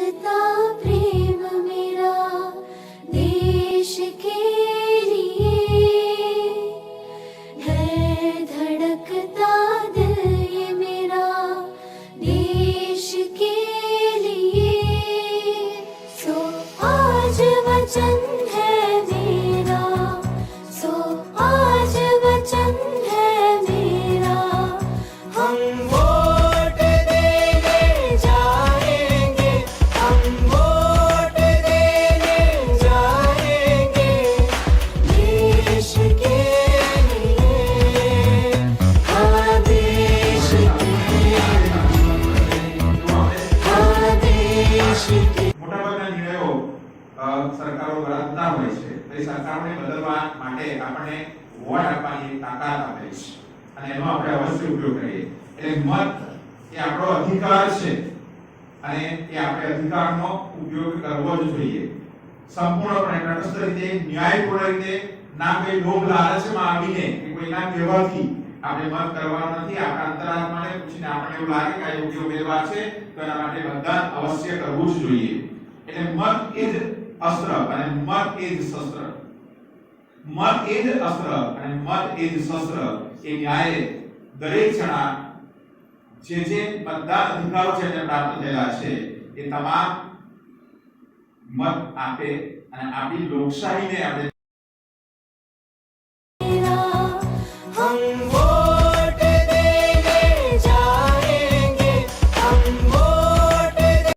धड़कता प्रेम मेरा देश के लिए है, धड़कता दिल ये मेरा देश के लिए। सो आज वचन है मेरा, सो आज वचन है मेरा, हम वोट देने जाएंगे, हम वोट देने जाएंगे देश के लिए, हाँ देश के लिए, हाँ देश के। મોટાભાગના નિર્ણયો સરકારો દ્વારા થતા હોય છે તો એ સરકારોને બદલવા માટે આપણને વોટ આપવાની તાકાત આપે છે અને એનો આપણે અવશ્ય ઉપયોગ કરીએ એટલે મત એ આપણો અધિકાર છે અને એ આપણે અધિકારનો ઉપયોગ કરવો જ જોઈએ સંપૂર્ણપણે તટસ્થ રીતે ન્યાયપૂર્ણ રીતે ના કોઈ લોભ લાલચમાં આવીને કે કોઈના કહેવાથી આપણે મત કરવાનો નથી આપણા અંતરાત્માને પૂછીને આપણને એવું લાગે કે આ યોગ્ય ઉમેદવાર છે તો એના માટે મતદાન અવશ્ય કરવું જ જોઈએ એટલે મત એ જ અસ્ત્ર અને મત એ જ શસ્ત્ર મત એ જ અસ્ત્ર અને મત એ જ શસ્ત્ર એ ન્યાય દરેક જણા જે મતદાન અધિકારો છે તે પ્રાપ્ત થયેલા છે એ તમામ મત આપે અને આપણી લોકશાહીને આપણે